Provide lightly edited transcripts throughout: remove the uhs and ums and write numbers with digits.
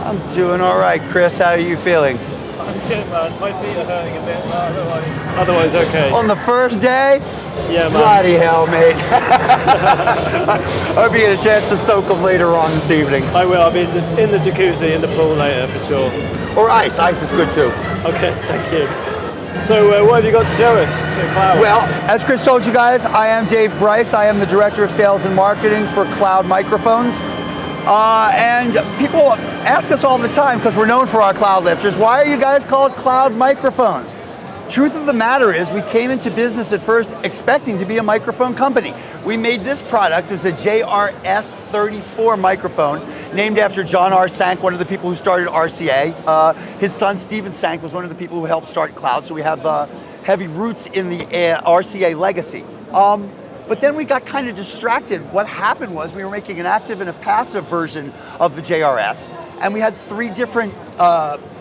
I'm doing all right, Chris. How are you feeling? I'm good, man. My feet are hurting a bit, but otherwise okay. On the first day? Yeah, man. Bloody hell, mate. I hope you get a chance to soak them later on this evening. I will. I'll be in the jacuzzi, in the pool later for sure. Or ice. Ice is good too. Okay, thank you. So what have you got to show us at Cloud? Well, as Chris told you guys, I am Dave Bryce. I am the Director of Sales and Marketing for Cloud Microphones. And people ask us all the time, because we're known for our cloud lifters, why are you guys called Cloud Microphones? Truth of the matter is, we came into business at first expecting to be a microphone company. We made this product. It was a JRS-34 microphone, named after John R. Sank, one of the people who started RCA. His son, Stephen Sank, was one of the people who helped start Cloud, so we have heavy roots in the RCA legacy. But then we got kind of distracted. What happened was we were making an active and a passive version of the JRS, and we had 3 different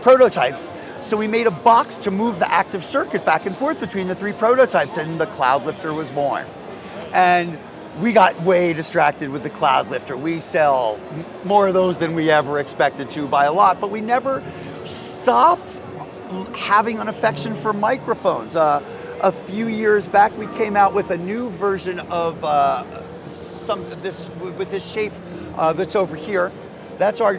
prototypes. So we made a box to move the active circuit back and forth between the 3 prototypes, and the Cloud Lifter was born. And we got way distracted with the Cloud Lifter. We sell more of those than we ever expected to by a lot, but we never stopped having an affection for microphones. A few years back, we came out with a new version of with this shape that's over here. That's our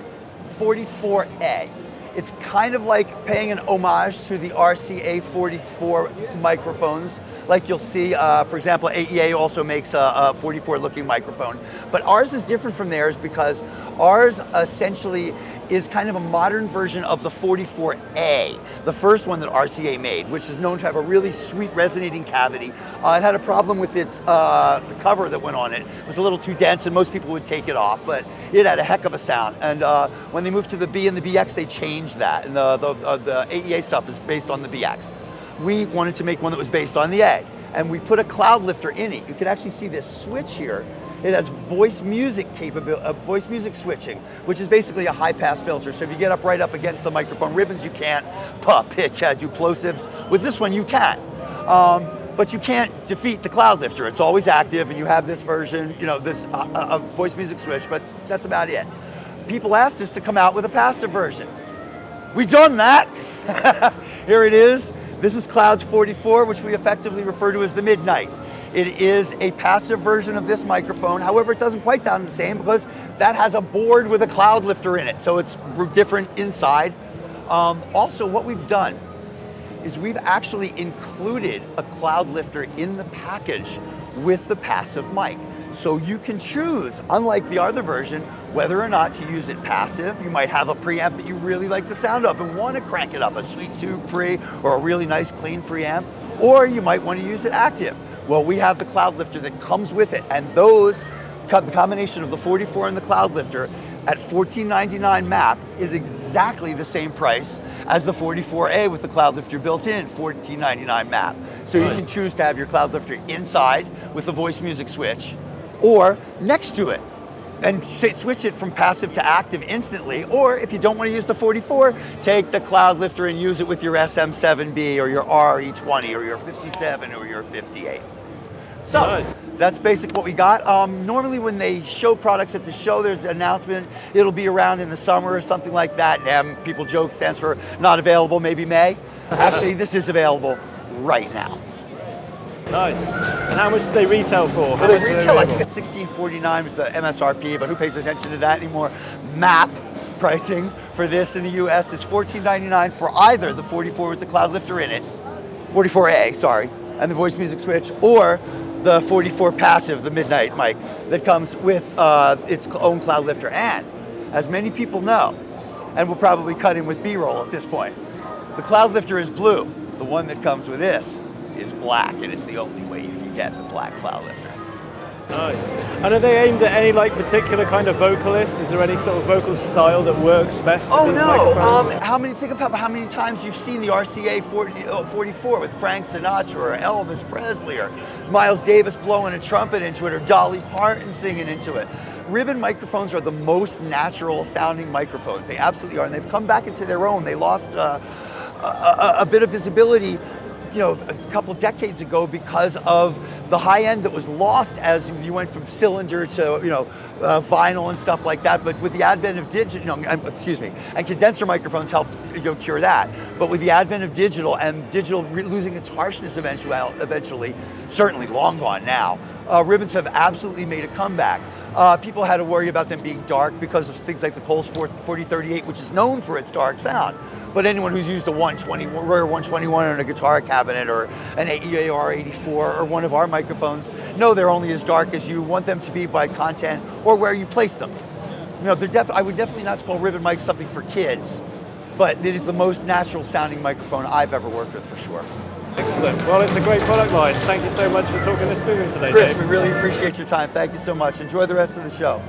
44A. It's kind of like paying an homage to the RCA 44 microphones. Like you'll see, for example, AEA also makes a 44 looking microphone. But ours is different from theirs because ours essentially is kind of a modern version of the 44A, the first one that RCA made, which is known to have a really sweet resonating cavity. It had a problem with its the cover that went on it. It was a little too dense and most people would take it off, but it had a heck of a sound. And when they moved to the B and the BX, they changed that. And the AEA stuff is based on the BX. We wanted to make one that was based on the A. And we put a Cloud Lifter in it. You can actually see this switch here. It has voice music capability, voice music switching, which is basically a high pass filter. So if you get up right up against the microphone ribbons, you can't pitch, do plosives. With this one, you can. But you can't defeat the Cloud Lifter. It's always active, and you have this version, this voice music switch, but that's about it. People asked us to come out with a passive version. We've done that. Here it is. This is Cloud's 44, which we effectively refer to as the Midnight. It is a passive version of this microphone. However, it doesn't quite sound the same because that has a board with a Cloud Lifter in it, so it's different inside. Also, what we've done is we've actually included a Cloud Lifter in the package with the passive mic. So you can choose, unlike the other version, whether or not to use it passive. You might have a preamp that you really like the sound of and want to crank it up, a sweet tube pre or a really nice clean preamp, or you might want to use it active. Well, we have the Cloud Lifter that comes with it, and the combination of the 44 and the Cloud Lifter at $14.99 MAP is exactly the same price as the 44A with the Cloud Lifter built in, $14.99 MAP. So you can choose to have your Cloud Lifter inside with the voice music switch, or next to it, and switch it from passive to active instantly. Or if you don't want to use the 44, take the Cloud Lifter and use it with your SM7B or your RE20 or your 57 or your 58. So nice. That's basic what we got. Normally when they show products at the show, there's an announcement. It'll be around in the summer or something like that. NAMM, people joke, stands for not available, maybe May. Actually, this is available right now. Nice. And how much do they retail for? Well, they retail, I think, at $16.49 is the MSRP, but who pays attention to that anymore? MAP pricing for this in the US is $14.99 for either the 44 with the Cloud Lifter in it, 44A, sorry, and the voice music switch, or the 44 passive, the Midnight mic, that comes with its own Cloud Lifter. And as many people know, and we'll probably cut in with B-roll at this point, the Cloud Lifter is blue. The one that comes with this is black, and it's the only way you can get the black Cloud Lifter. Nice. And are they aimed at any particular kind of vocalist? Is there any sort of vocal style that works best with these microphones? Think of how many times you've seen the RCA 44 with Frank Sinatra or Elvis Presley or Miles Davis blowing a trumpet into it or Dolly Parton singing into it. Ribbon microphones are the most natural sounding microphones. They absolutely are, and they've come back into their own. They lost a bit of visibility a couple decades ago because of The high end that was lost as you went from cylinder to vinyl and stuff like that. But with the advent of and condenser microphones helped cure that. But with the advent of digital and digital losing its harshness eventually, certainly long gone now, ribbons have absolutely made a comeback. People had to worry about them being dark because of things like the Coles 4038, which is known for its dark sound. But anyone who's used a Royer 121 in a guitar cabinet or an AER 84 or one of our microphones know they're only as dark as you want them to be by content or where you place them. I would definitely not call ribbon mics something for kids, but it is the most natural sounding microphone I've ever worked with for sure. Excellent. Well, it's a great product line. Thank you so much for talking this through today, Chris, Dave. we really appreciate your time. Thank you so much. Enjoy the rest of the show.